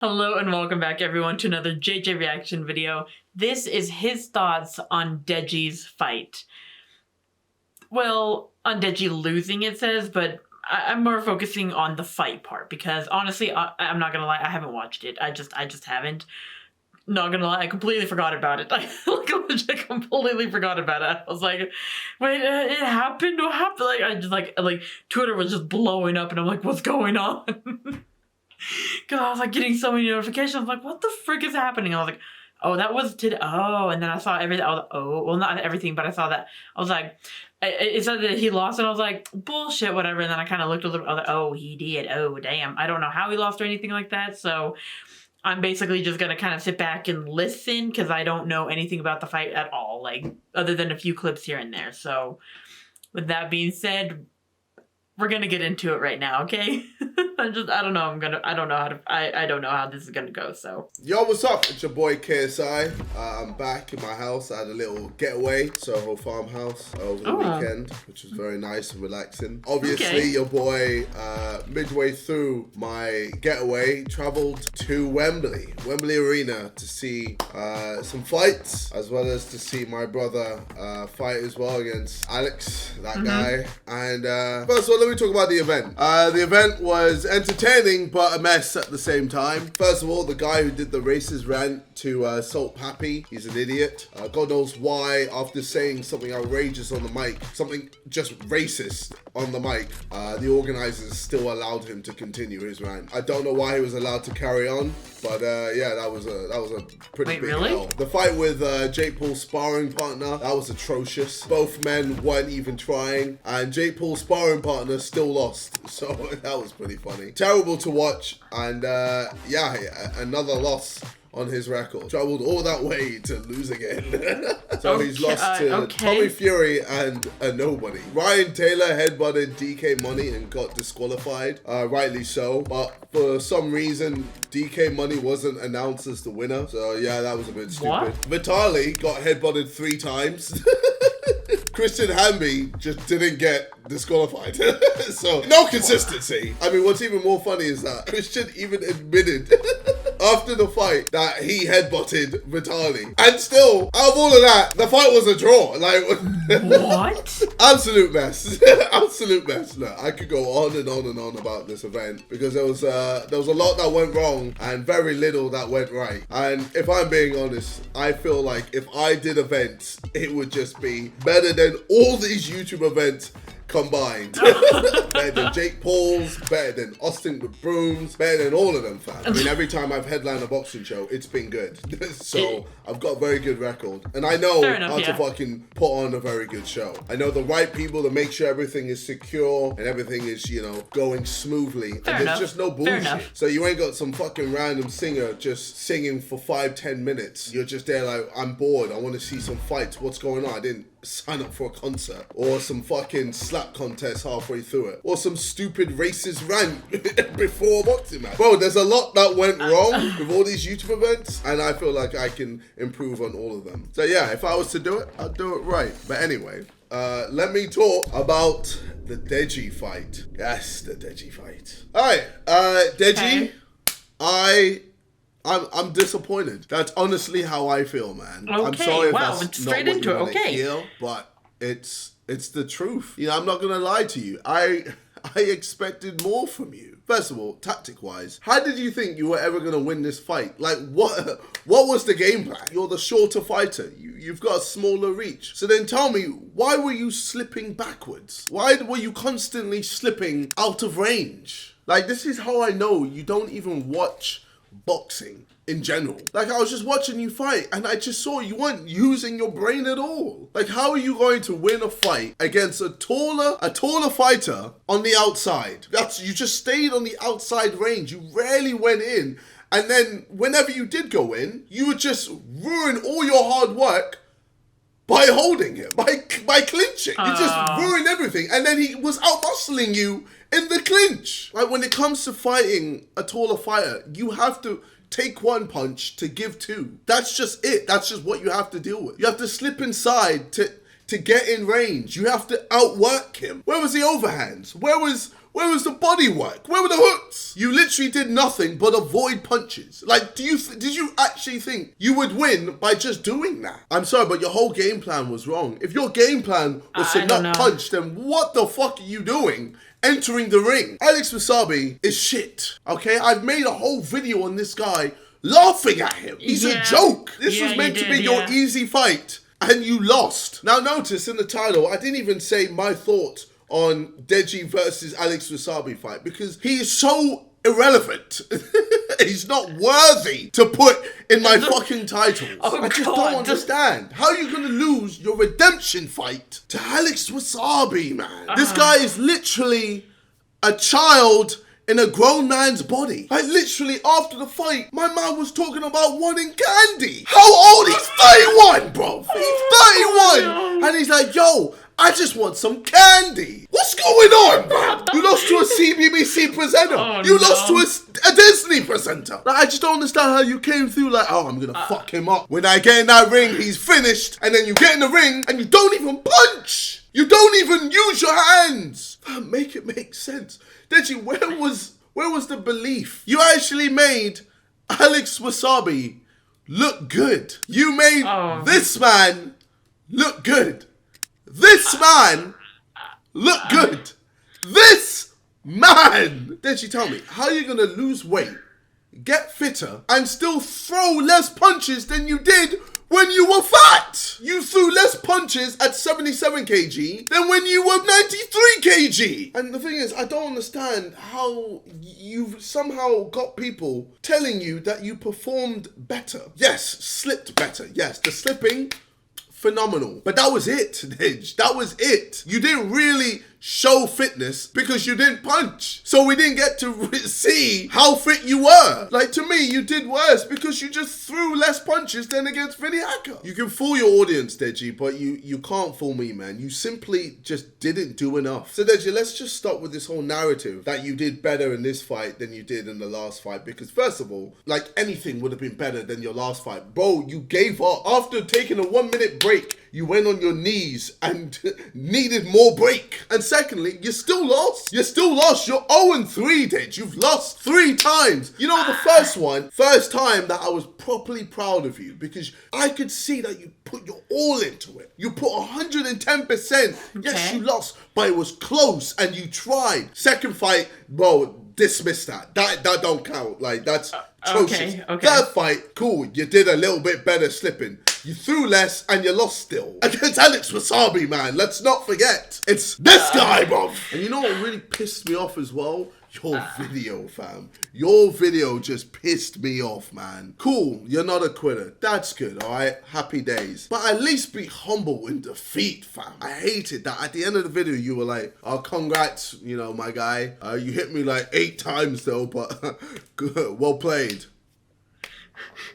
Hello and welcome back everyone to another JJ reaction video. This is his thoughts on Deji's fight. Well, on Deji losing it says, but I'm more focusing on the fight part because honestly, I'm not gonna lie, I haven't watched it. I just haven't. Not gonna lie, I completely forgot about it. I legit completely forgot about it. I was like, wait, it happened? What happened? Like, I just like Twitter was just blowing up and I'm like, what's going on? Cause I was like getting so many notifications. I was like, what the frick is happening? I was like, oh, that was today. Oh, and then I saw everything. I was like, oh, well, not everything, but I saw that. I was like, it said that he lost, and I was like, bullshit, whatever. And then I kind of looked a little. I was like, oh, he did. Oh, damn. I don't know how he lost or anything like that. So I'm basically just gonna kind of sit back and listen because I don't know anything about the fight at all, like other than a few clips here and there. So with that being said, we're gonna get into it right now, okay? I don't know how this is gonna go, so. Yo, what's up? It's your boy KSI. I'm back in my house. I had a little getaway, Soho farmhouse over the weekend, which was very nice and relaxing. Obviously, your boy, midway through my getaway, traveled to Wembley Arena to see some fights, as well as to see my brother fight as well against Alex, that guy. And first of all, let me talk about the event. The event was entertaining, but a mess at the same time. First of all, the guy who did the racist rant to Salt Pappy, he's an idiot. God knows why, after saying something outrageous on the mic, something just racist on the mic, the organizers still allowed him to continue his rant. I don't know why he was allowed to carry on, but yeah, that was a pretty big L. The fight with Jake Paul's sparring partner, that was atrocious. Both men weren't even trying, and Jake Paul's sparring partner still lost, so that was pretty funny. Terrible to watch, and yeah, another loss on his record. Traveled all that way to lose again. So he's lost to Tommy Fury and a nobody. Ryan Taylor headbutted DK Money and got disqualified, rightly so, but for some reason DK Money wasn't announced as the winner, so yeah, that was a bit stupid. Vitali got headbutted 3 times. Christian Hamby just didn't get disqualified. So no consistency. I mean, what's even more funny is that Christian even admitted after the fight that he headbutted Vitali. And still, out of all of that, the fight was a draw. Like, what? Absolute mess. Absolute mess. Look, I could go on and on and on about this event because there was a lot that went wrong and very little that went right. And if I'm being honest, I feel like if I did events, it would just be better than all these YouTube events combined. Better than Jake Paul's, better than Austin with Brooms, better than all of them, fam. I mean, every time I've headlined a boxing show, it's been good. So I've got a very good record. And I know how to fucking put on a very good show. I know the right people to make sure everything is secure and everything is, you know, going smoothly. And there's just no bullshit. So you ain't got some fucking random singer just singing for 5-10 minutes. You're just there like, I'm bored, I want to see some fights. What's going on? I didn't sign up for a concert. Or some fucking slap contest halfway through it. Or some stupid racist rant before a boxing match. Bro, there's a lot that went wrong with all these YouTube events, and I feel like I can improve on all of them. So yeah, if I was to do it, I'd do it right. But anyway, let me talk about the Deji fight. Yes, the Deji fight. Alright, Deji, I'm disappointed. That's honestly how I feel, man. Okay, I'm sorry if wow, that's straight not what into you it. want to hear, but it's the truth. You know, I'm not gonna lie to you. I expected more from you. First of all, tactic-wise, how did you think you were ever gonna win this fight? Like, what was the game plan? You're the shorter fighter. You've got a smaller reach. So then tell me, why were you slipping backwards? Why were you constantly slipping out of range? Like, this is how I know you don't even watch boxing in general. Like, I was just watching you fight and I just saw you weren't using your brain at all. Like, how are you going to win a fight against a taller fighter on the outside? You just stayed on the outside range. You rarely went in. And then whenever you did go in, you would just ruin all your hard work by holding him, by clinching. You just ruined everything. And then he was out-muscling you in the clinch. Like, when it comes to fighting a taller fighter, you have to take one punch to give 2. That's just it. That's just what you have to deal with. You have to slip inside to get in range. You have to outwork him. Where was the overhands? Where was Where was the body work? Where were the hooks? You literally did nothing but avoid punches. Like, did you actually think you would win by just doing that? I'm sorry, but your whole game plan was wrong. If your game plan was to not punch, then what the fuck are you doing entering the ring? Alex Wassabi is shit, okay? I've made a whole video on this guy laughing at him. He's a joke. This was meant to be your easy fight, and you lost. Now notice in the title, I didn't even say my thoughts on Deji versus Alex Wassabi fight because he is so irrelevant. He's not worthy to put in my fucking titles. I just don't understand. How are you going to lose your redemption fight to Alex Wassabi, man? This guy is literally a child in a grown man's body. Like, literally, after the fight, my man was talking about wanting candy. How old? He's 31, bro. He's 31. And he's like, yo, I just want some candy. What's going on, man? You lost to a CBBC presenter. You lost to a Disney presenter. Like, I just don't understand how you came through like, oh, I'm going to fuck him up. When I get in that ring, he's finished. And then you get in the ring and you don't even punch. You don't even use your hands. Make it make sense. Deji, where was the belief? You actually made Alex Wassabi look good. You made this man look good. This man look good. This man. Deji, tell me, how are you going to lose weight, get fitter, and still throw less punches than you did when you were fat? You threw less punches at 77 kg than when you were 93 kg. And the thing is, I don't understand how you've somehow got people telling you that you performed better. Yes, slipped better. Yes, the slipping, phenomenal. But that was it, Deji. That was it. You didn't really show fitness because you didn't punch. So we didn't get to see how fit you were. Like, to me, you did worse because you just threw less punches than against Vinny Hacker. You can fool your audience, Deji, but you can't fool me, man. You simply just didn't do enough. So, Deji, let's just stop with this whole narrative that you did better in this fight than you did in the last fight. Because first of all, like, anything would have been better than your last fight. Bro, you gave up. After taking a 1 minute break, you went on your knees and needed more break. And secondly, you still lost. You still lost. You're 0-3, Deji. You've lost 3 times. You know, the first time that I was properly proud of you because I could see that you put your all into it. You put 110%. Yes, you lost, but it was close and you tried. Second fight, bro, dismiss that. That don't count. Like, that's atrocious. Okay. Third fight, cool. You did a little bit better slipping. You threw less and you lost still. Against Alex Wassabi, man. Let's not forget. It's this guy, bro. And you know what really pissed me off as well? Your video, fam. Your video just pissed me off, man. Cool, you're not a quitter. That's good, all right? Happy days. But at least be humble in defeat, fam. I hated that at the end of the video, you were like, oh, congrats, you know, my guy. You hit me like 8 times though, but good, well played.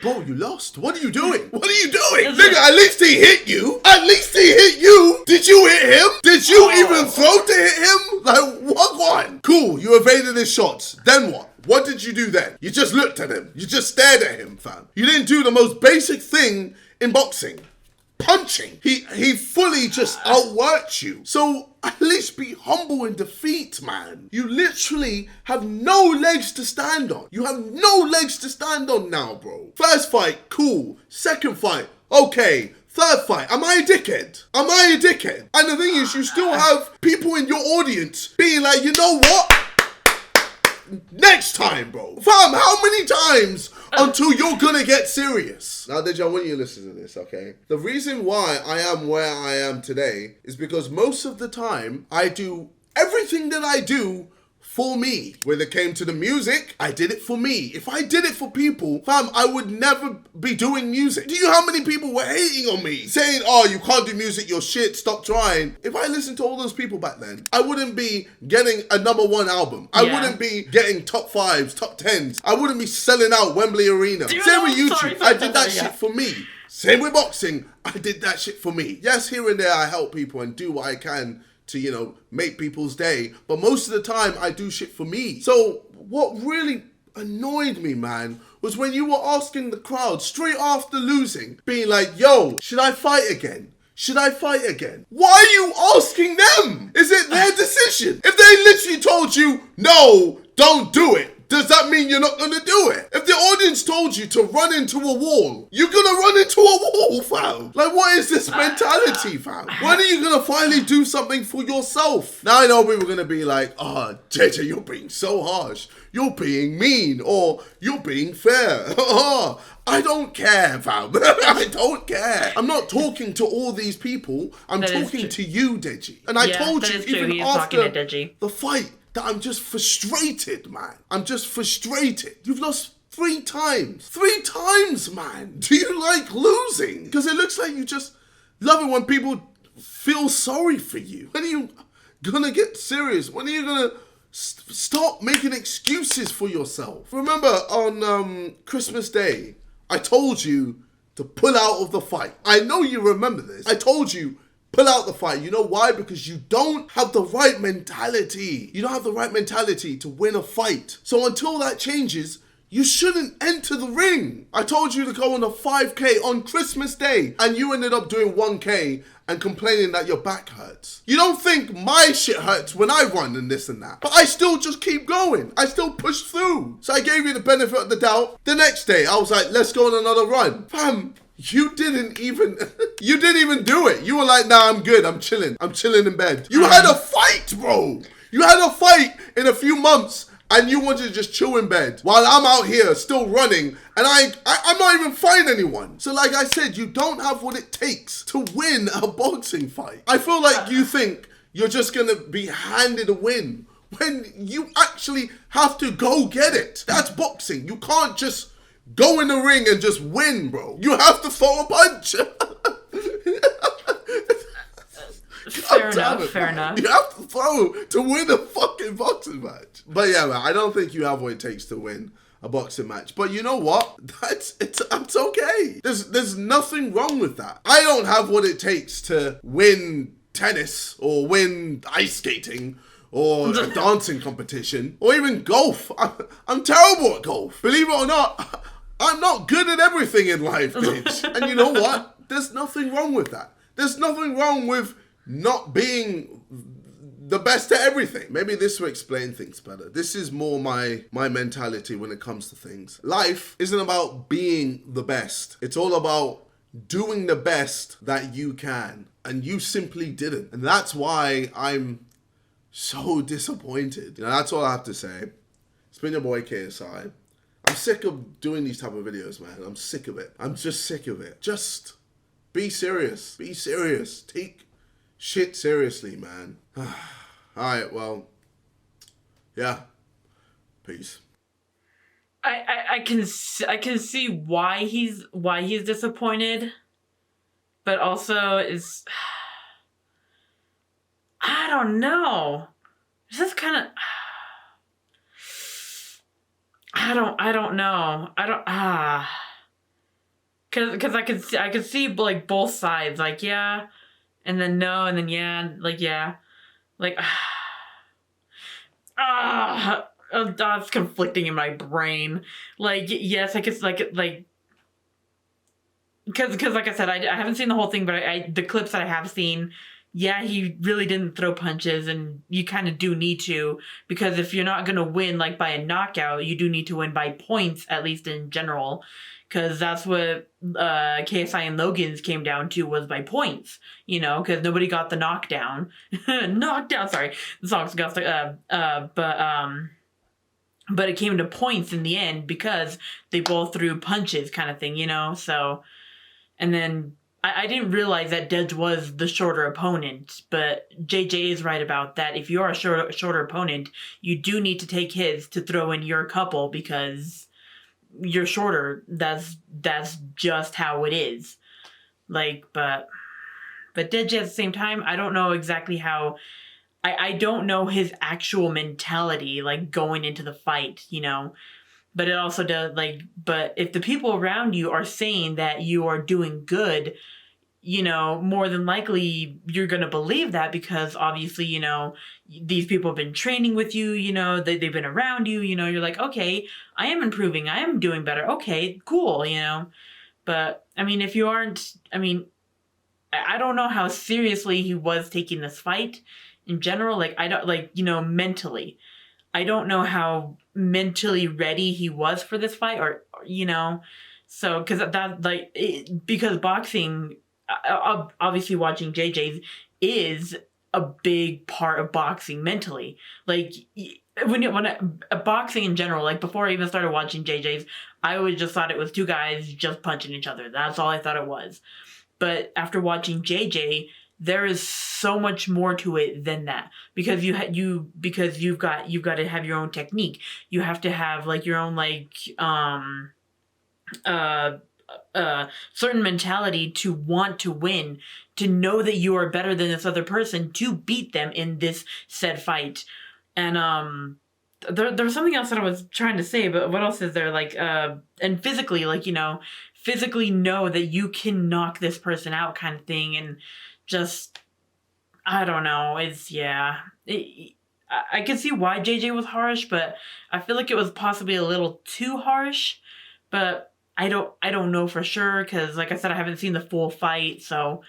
Bro, you lost. What are you doing? What are you doing? Nigga, at least he hit you. At least he hit you. Did you hit him? Did you even throw to hit him? Like, what? Cool, you evaded his shots. Then what? What did you do then? You just looked at him. You just stared at him, fam. You didn't do the most basic thing in boxing. Punching. He fully just outworked you. So at least be humble in defeat, man. You literally have no legs to stand on. You have no legs to stand on now, bro. First fight, cool. Second fight, okay. Third fight, am I a dickhead? Am I a dickhead? And the thing is, you still have people in your audience being like, you know what? Next time, bro. Fam, how many times until you're gonna get serious? Now, Deji, I want you to listen to this, okay? The reason why I am where I am today is because most of the time, I do everything that I do for me. When it came to the music, I did it for me. If I did it for people, fam, I would never be doing music. Do you know how many people were hating on me? Saying, oh, you can't do music, you're shit, stop trying. If I listened to all those people back then, I wouldn't be getting a #1 album. I wouldn't be getting top 5s, top 10s. I wouldn't be selling out Wembley Arena. Same with YouTube. I did that shit for me. Same with boxing. I did that shit for me. Yes, here and there I help people and do what I can to, you know, make people's day. But most of the time, I do shit for me. So what really annoyed me, man, was when you were asking the crowd straight after losing, being like, yo, should I fight again? should I fight again? Why are you asking them? Is it their decision? If they literally told you, no, don't do it, does that mean you're not going to do it? If the audience told you to run into a wall, you're going to run into a wall, fam. Like, what is this mentality, fam? When are you going to finally do something for yourself? Now I know people are going to be like, oh, JJ, you're being so harsh. You're being mean, or you're being fair. I don't care, fam. I don't care. I'm not talking to all these people. I'm talking to you, Deji. And I told you, even after the fight, that I'm just frustrated, man. I'm just frustrated. You've lost 3 times. 3 times, man. Do you like losing? Because it looks like you just love it when people feel sorry for you. When are you gonna get serious? When are you gonna stop making excuses for yourself? Remember on Christmas Day, I told you to pull out of the fight. I know you remember this. I told you, pull out the fight. You know why? Because you don't have the right mentality. You don't have the right mentality to win a fight. So until that changes, you shouldn't enter the ring. I told you to go on a 5K on Christmas Day, and you ended up doing 1K and complaining that your back hurts. You don't think my shit hurts when I run and this and that. But I still just keep going. I still push through. So I gave you the benefit of the doubt. The next day, I was like, let's go on another run. Fam, you didn't even do it. You were like, nah, I'm good. I'm chilling in bed. You had a fight, bro. You had a fight in a few months and you wanted to just chill in bed while I'm out here still running and I'm not even fighting anyone. So like I said, you don't have what it takes to win a boxing fight. I feel like you think you're just gonna be handed a win when you actually have to go get it. That's boxing. You can't just go in the ring and just win, bro. You have to throw a punch. Fair enough. You have to throw to win a fucking boxing match. But yeah, man, I don't think you have what it takes to win a boxing match. But you know what? It's okay. There's nothing wrong with that. I don't have what it takes to win tennis or win ice skating or a dancing competition or even golf. I'm terrible at golf. Believe it or not, I'm not good at everything in life, bitch. And you know what? There's nothing wrong with that. There's nothing wrong with not being the best at everything. Maybe this will explain things better. This is more my mentality when it comes to things. Life isn't about being the best. It's all about doing the best that you can. And you simply didn't. And that's why I'm so disappointed. You know, that's all I have to say. It's been your boy KSI. I'm sick of doing these type of videos, man. I'm sick of it. I'm just sick of it. Just be serious. Be serious. Take shit seriously, man. Alright, well, yeah. Peace. I can see why he's disappointed, but also is I don't know. It's just kind of I don't know. Cause I could see like both sides, like yeah, and then no, and then yeah, like yeah, like that's conflicting in my brain. Like yes, I guess like because like I said, I haven't seen the whole thing, but the clips that I have seen, yeah, he really didn't throw punches, and you kind of do need to, because if you're not gonna win like by a knockout, you do need to win by points, at least in general. Because that's what KSI and Logan's came down to, was by points, you know, because nobody got the knockdown. Sorry. The song's got but it came to points in the end because they both threw punches kind of thing, you know, so. And then I didn't realize that Deji was the shorter opponent, but JJ is right about that. If you're a shorter opponent, you do need to take his to throw in your couple because you're shorter. That's just how it is. Like, but Deji at the same time, I don't know exactly how. I don't know his actual mentality, like going into the fight, you know. But it also does, like, but if the people around you are saying that you are doing good, you know, more than likely you're going to believe that, because obviously, you know, these people have been training with you, you know, they've been around you, you know, you're like, okay, I am improving, I am doing better, okay, cool, you know. But, I mean, if you aren't, I mean, I don't know how seriously he was taking this fight in general. Like, I don't, like, you know, mentally. I don't know how mentally ready he was for this fight, or you know, so, because that, like, because boxing, obviously watching JJ's is a big part of boxing mentally. Like, boxing in general, like, before I even started watching JJ's, I always just thought it was two guys just punching each other. That's all I thought it was. But after watching JJ, there is so much more to it than that, because you've got to have your own technique. You have to have, like, your own, like, certain mentality to want to win, to know that you are better than this other person, to beat them in this said fight. And there was something else that I was trying to say, but what else is there? Like, and physically, like, you know, physically know that you can knock this person out, kind of thing. And just, I don't know, it's, yeah. I can see why JJ was harsh, but I feel like it was possibly a little too harsh. But I don't know for sure, because, like I said, I haven't seen the full fight, so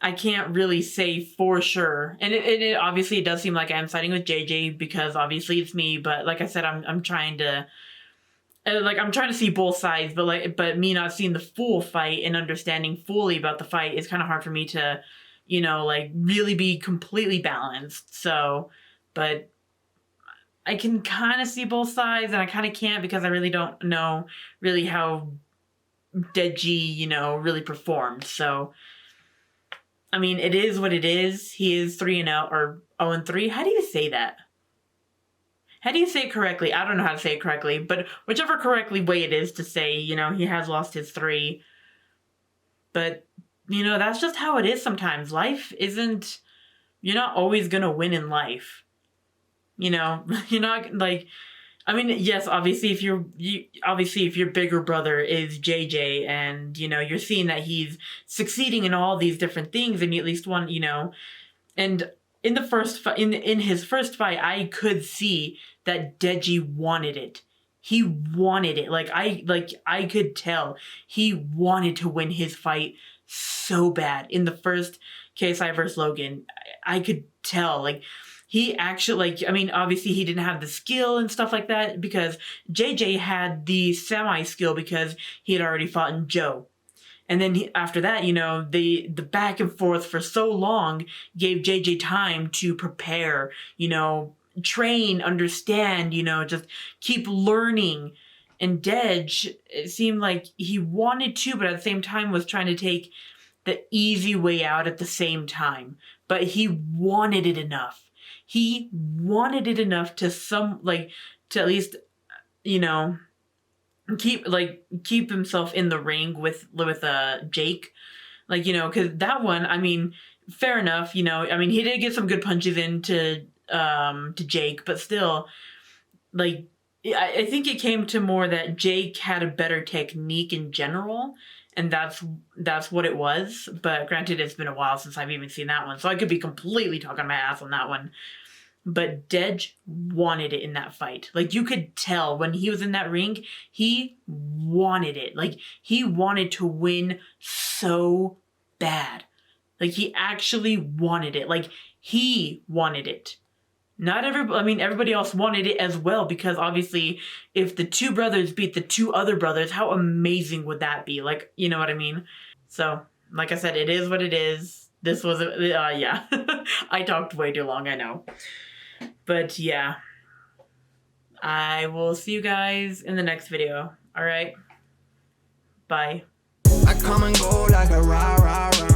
I can't really say for sure. And it obviously, it does seem like I'm siding with JJ, because obviously it's me, but like I said, I'm trying to, like, I'm trying to see both sides, but me not seeing the full fight and understanding fully about the fight is kind of hard for me to, you know, like, really be completely balanced. So, but I can kind of see both sides, and I kind of can't, because I really don't know really how Deji, you know, really performed. So, I mean, it is what it is. He is 3-0 or 0-3. How do you say that? How do you say it correctly? I don't know how to say it correctly, but whichever correctly way it is to say, you know, he has lost his 3. But, you know, that's just how it is sometimes. Life isn't, you're not always gonna win in life. You know, you're not, like, I mean, yes, obviously if your bigger brother is JJ, and, you know, you're seeing that he's succeeding in all these different things, and you at least want, you know, and in the first in his first fight, I could see that Deji wanted it. He wanted it. Like, I could tell he wanted to win his fight so bad. In the first KSI versus Logan, I could tell, like, he actually, like, I mean, obviously he didn't have the skill and stuff like that, because JJ had the semi-skill, because he had already fought in Joe. And then after that, you know, the back and forth for so long gave JJ time to prepare, you know, train, understand, you know, just keep learning. And Dej, it seemed like he wanted to, but at the same time was trying to take the easy way out at the same time. But he wanted it enough. He wanted it enough to to at least, you know, keep himself in the ring with Jake. Like, you know, because that one, I mean, fair enough, you know, I mean, he did get some good punches into to Jake, but still, like, I think it came to more that Jake had a better technique in general, and that's what it was. But granted, it's been a while since I've even seen that one, so I could be completely talking my ass on that one. But Dej wanted it in that fight. Like, you could tell when he was in that ring, he wanted it. Like, he wanted to win so bad. Like, he actually wanted it. Like, he wanted it. Not everybody, I mean, everybody else wanted it as well, because obviously if the two brothers beat the two other brothers, how amazing would that be? Like, you know what I mean? So, like I said, it is what it is. This was, yeah. I talked way too long, I know. But yeah, I will see you guys in the next video. All right, bye. I come and go like a rah, rah, rah.